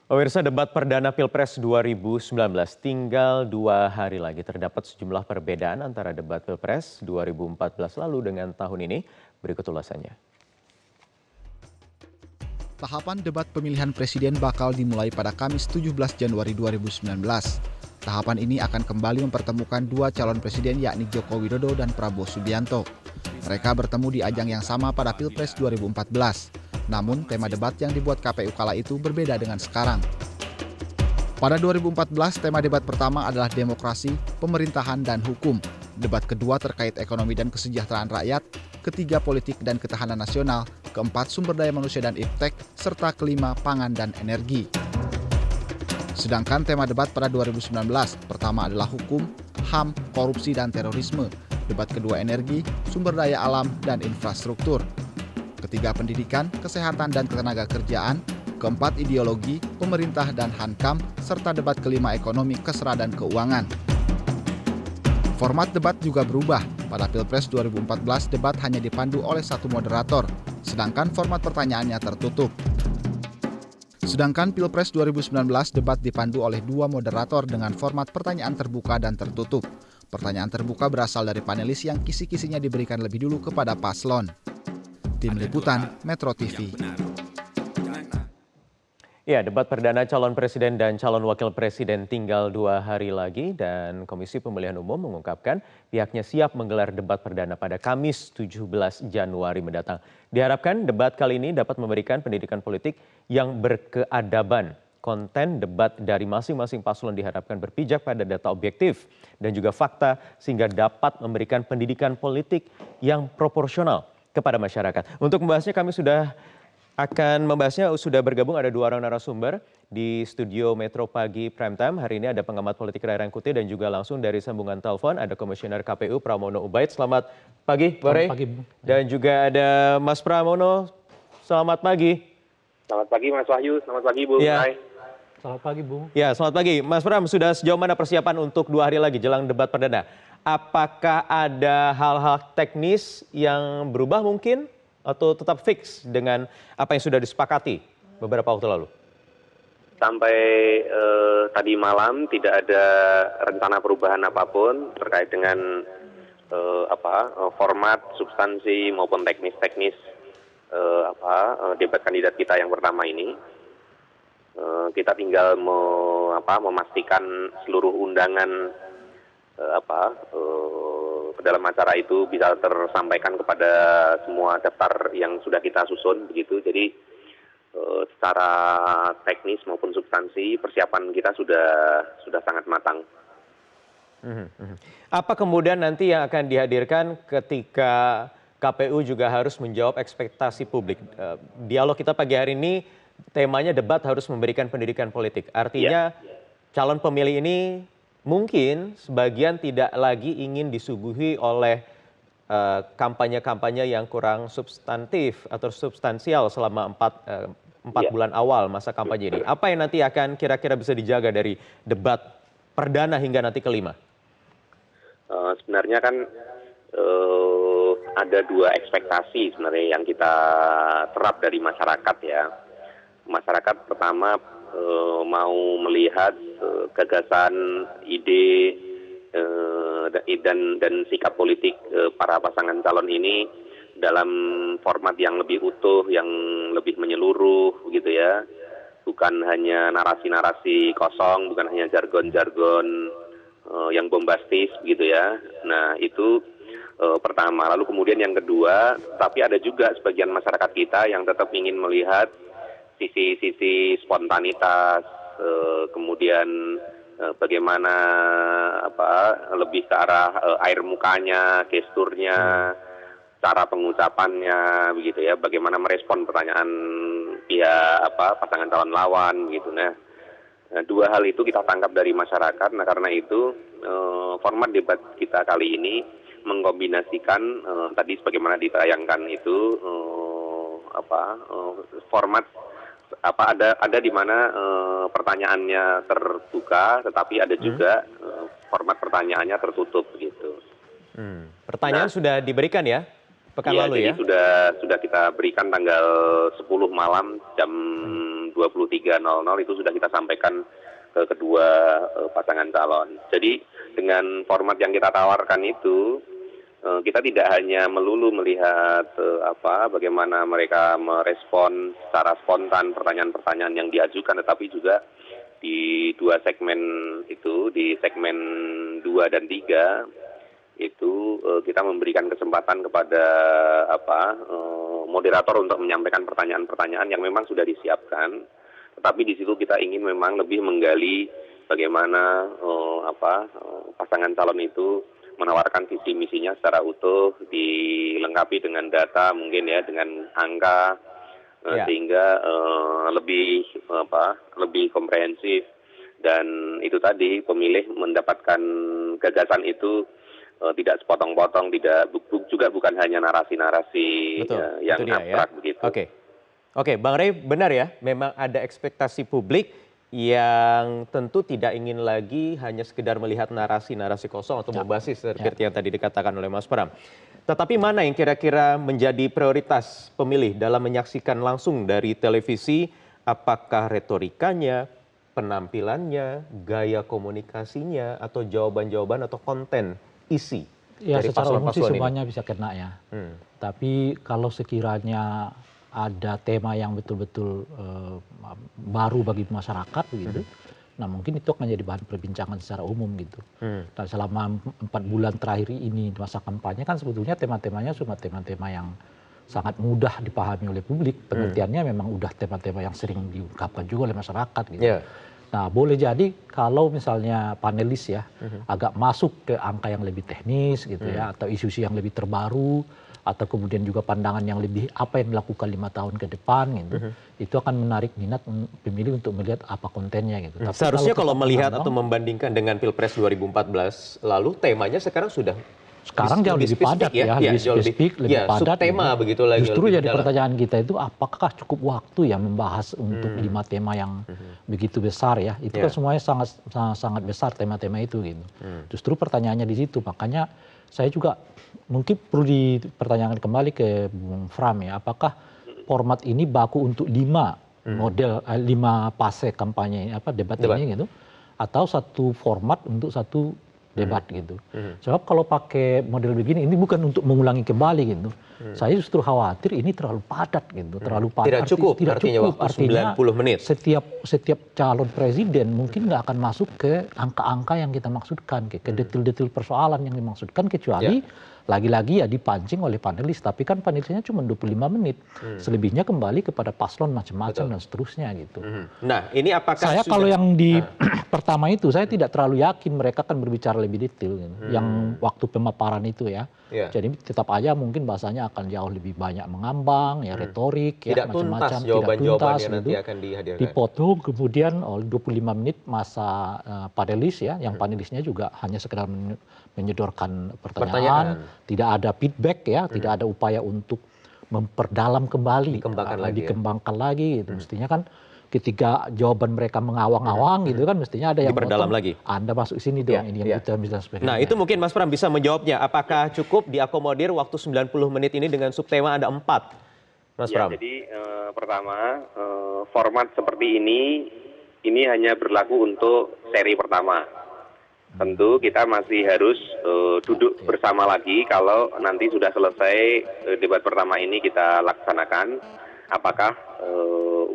Pemirsa, debat perdana Pilpres 2019 tinggal 2 hari lagi. Terdapat sejumlah perbedaan antara debat Pilpres 2014 lalu dengan tahun ini. Berikut ulasannya. Tahapan debat pemilihan presiden bakal dimulai pada Kamis 17 Januari 2019. Tahapan ini akan kembali mempertemukan dua calon presiden yakni Joko Widodo dan Prabowo Subianto. Mereka bertemu di ajang yang sama pada Pilpres 2014. Namun, tema debat yang dibuat KPU kala itu berbeda dengan sekarang. Pada 2014, tema debat pertama adalah demokrasi, pemerintahan, dan hukum. Debat kedua terkait ekonomi dan kesejahteraan rakyat, ketiga politik dan ketahanan nasional, keempat sumber daya manusia dan iptek, serta kelima pangan dan energi. Sedangkan tema debat pada 2019, pertama adalah hukum, HAM, korupsi, dan terorisme. Debat kedua energi, sumber daya alam, dan infrastruktur. Ketiga pendidikan, kesehatan, dan ketenagakerjaan, keempat ideologi, pemerintah dan hankam, serta debat kelima ekonomi, kesra, dan keuangan. Format debat juga berubah. Pada Pilpres 2014, debat hanya dipandu oleh satu moderator, sedangkan format pertanyaannya tertutup. Sedangkan Pilpres 2019, debat dipandu oleh dua moderator dengan format pertanyaan terbuka dan tertutup. Pertanyaan terbuka berasal dari panelis yang kisi-kisinya diberikan lebih dulu kepada paslon. Tim Liputan, Metro TV. Ya, debat perdana calon presiden dan calon wakil presiden tinggal 2 hari lagi dan Komisi Pemilihan Umum mengungkapkan pihaknya siap menggelar debat perdana pada Kamis 17 Januari mendatang. Diharapkan debat kali ini dapat memberikan pendidikan politik yang berkeadaban. Konten debat dari masing-masing paslon diharapkan berpijak pada data objektif dan juga fakta sehingga dapat memberikan pendidikan politik yang proporsional kepada masyarakat. Untuk membahasnya sudah bergabung ada dua orang narasumber di studio Metro Pagi Prime Time. Hari ini ada pengamat politik Ray Rangkuti dan juga langsung dari sambungan telepon ada Komisioner KPU Pramono Ubaid. Selamat pagi, Pak Ray. Dan juga ada Mas Pramono. Selamat pagi. Selamat pagi Mas Wahyu, selamat pagi Bu Ray. Selamat pagi Bu. Ya, selamat pagi. Mas Pram, sudah sejauh mana persiapan untuk 2 hari lagi jelang debat perdana? Apakah ada hal-hal teknis yang berubah mungkin atau tetap fix dengan apa yang sudah disepakati beberapa waktu lalu? Sampai tadi malam tidak ada rencana perubahan apapun terkait dengan format, substansi maupun teknis-teknis debat kandidat kita yang pertama ini. Kita tinggal memastikan seluruh undangan dalam acara itu bisa tersampaikan kepada semua daftar yang sudah kita susun begitu. Jadi secara teknis maupun substansi persiapan kita sudah sangat matang. Apa kemudian nanti yang akan dihadirkan ketika KPU juga harus menjawab ekspektasi publik? Dialog kita pagi hari ini temanya debat harus memberikan pendidikan politik. Artinya calon pemilih ini mungkin sebagian tidak lagi ingin disuguhi oleh kampanye-kampanye yang kurang substantif atau substansial selama 4 bulan awal masa kampanye ini. Apa yang nanti akan kira-kira bisa dijaga dari debat perdana hingga nanti kelima? Sebenarnya kan ada dua ekspektasi sebenarnya yang kita terap dari masyarakat ya. Masyarakat pertama mau melihat gagasan, ide dan sikap politik para pasangan calon ini dalam format yang lebih utuh, yang lebih menyeluruh gitu ya. Bukan hanya narasi-narasi kosong, bukan hanya jargon-jargon yang bombastis gitu ya. Nah, itu pertama. Lalu kemudian yang kedua, tapi ada juga sebagian masyarakat kita yang tetap ingin melihat sisi-sisi spontanitas, kemudian bagaimana lebih ke arah air mukanya, gesturnya, cara pengucapannya, begitu ya. Bagaimana merespon pertanyaan pasangan calon lawan, gitu. Nah, dua hal itu kita tangkap dari masyarakat. Nah, karena itu format debat kita kali ini mengkombinasikan tadi sebagaimana ditayangkan itu format ada di mana pertanyaannya terbuka, tetapi ada juga format pertanyaannya tertutup begitu. Pertanyaan sudah diberikan ya pekan lalu jadi ya? sudah kita berikan tanggal 10 malam jam 23.00 itu sudah kita sampaikan ke kedua pasangan calon. Jadi dengan format yang kita tawarkan itu, kita tidak hanya melulu melihat bagaimana mereka merespon secara spontan pertanyaan-pertanyaan yang diajukan, tetapi juga di dua segmen itu, di segmen 2 dan 3 itu kita memberikan kesempatan kepada moderator untuk menyampaikan pertanyaan-pertanyaan yang memang sudah disiapkan, tetapi di situ kita ingin memang lebih menggali bagaimana pasangan calon itu menawarkan visi misinya secara utuh, dilengkapi dengan data mungkin ya, dengan angka, sehingga lebih komprehensif, dan itu tadi pemilih mendapatkan gagasan itu tidak sepotong-potong, juga bukan hanya narasi-narasi yang abstrak begitu. Oke, Bang Rey, benar ya, memang ada ekspektasi publik yang tentu tidak ingin lagi hanya sekedar melihat narasi-narasi kosong atau berbasis seperti yang tadi dikatakan oleh Mas Pram. Tetapi mana yang kira-kira menjadi prioritas pemilih dalam menyaksikan langsung dari televisi? Apakah retorikanya, penampilannya, gaya komunikasinya, atau jawaban-jawaban atau konten isi dari secara umum sih paslon-paslon ini? semuanya bisa kena ya. Tapi kalau sekiranya ada tema yang betul-betul baru bagi masyarakat begitu, nah mungkin itu akan jadi bahan perbincangan secara umum gitu. Dan selama 4 bulan terakhir ini masa kampanye kan sebetulnya tema-temanya cuma tema-tema yang sangat mudah dipahami oleh publik. Pengertiannya memang udah tema-tema yang sering diungkapkan juga oleh masyarakat gitu. Nah, boleh jadi kalau misalnya panelis ya agak masuk ke angka yang lebih teknis gitu ya, atau isu-isu yang lebih terbaru, atau kemudian juga pandangan yang lebih apa yang dilakukan 5 tahun ke depan gitu, itu akan menarik minat pemilih untuk melihat apa kontennya gitu. Tapi seharusnya kalau melihat atau membandingkan dengan Pilpres 2014 lalu, temanya sekarang sudah jauh lebih padat ya, lebih spesifik, lebih padat. Tema begitu lagi. Justru jadi pertanyaan kita itu apakah cukup waktu ya membahas untuk 5 tema yang begitu besar ya? Itu kan semuanya sangat besar tema-tema itu gitu. Justru pertanyaannya di situ, makanya saya juga mungkin perlu dipertanyakan kembali ke Bung Fram ya, apakah format ini baku untuk 5 model 5 fase kampanye debat ini gitu, atau satu format untuk satu debat gitu. Sebab kalau pakai model begini, ini bukan untuk mengulangi kembali gitu. Saya justru khawatir ini terlalu padat gitu, terlalu padat. Tidak cukup, artinya 90 menit. Setiap calon presiden mungkin nggak akan masuk ke angka-angka yang kita maksudkan, ke detail-detail persoalan yang dimaksudkan, kecuali lagi-lagi ya dipancing oleh panelis. Tapi kan panelisnya cuma 25 menit. Selebihnya kembali kepada paslon macam-macam dan seterusnya gitu. Nah, ini apakah saya kalau yang di pertama itu saya tidak terlalu yakin mereka akan berbicara lebih detail gitu. Yang waktu pemaparan itu ya. Jadi tetap aja mungkin bahasanya akan jauh lebih banyak mengambang, ya retorik, ya macam-macam, tidak tuntas gitu. Dipotong kemudian 25 menit masa panelis ya, yang panelisnya juga hanya sekedar menyodorkan pertanyaan, tidak ada feedback ya, tidak ada upaya untuk memperdalam kembali, dikembangkan lagi gitu. Mestinya kan ketika jawaban mereka mengawang-awang gitu kan, mestinya ada yang diperdalam lagi. Anda masuk sini dong, ini yang kita bisa sebagainya. Nah, itu mungkin Mas Pram bisa menjawabnya. Apakah cukup diakomodir waktu 90 menit ini dengan subtema ada 4? Mas Pram. Jadi pertama, format seperti ini hanya berlaku untuk seri pertama. Tentu kita masih harus duduk bersama lagi kalau nanti sudah selesai debat pertama ini kita laksanakan. Apakah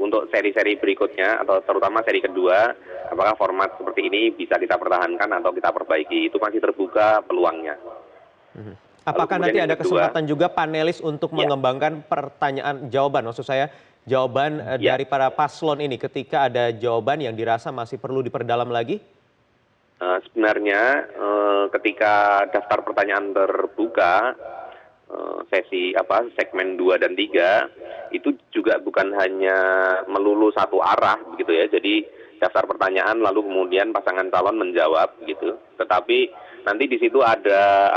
untuk seri-seri berikutnya atau terutama seri kedua, apakah format seperti ini bisa kita pertahankan atau kita perbaiki? Itu masih terbuka peluangnya. Apakah nanti ada kesempatan juga panelis untuk mengembangkan pertanyaan jawaban? Maksud saya jawaban dari para paslon ini ketika ada jawaban yang dirasa masih perlu diperdalam lagi? Sebenarnya ketika daftar pertanyaan terbuka, segmen 2 dan 3 itu juga bukan hanya melulu satu arah begitu ya. Jadi daftar pertanyaan lalu kemudian pasangan calon menjawab gitu. Tetapi nanti di situ ada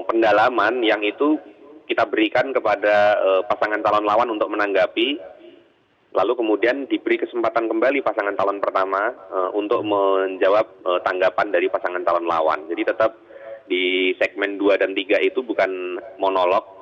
pendalaman yang itu kita berikan kepada pasangan calon lawan untuk menanggapi. Lalu kemudian diberi kesempatan kembali pasangan calon pertama untuk menjawab tanggapan dari pasangan calon lawan. Jadi tetap di segmen 2 dan 3 itu bukan monolog,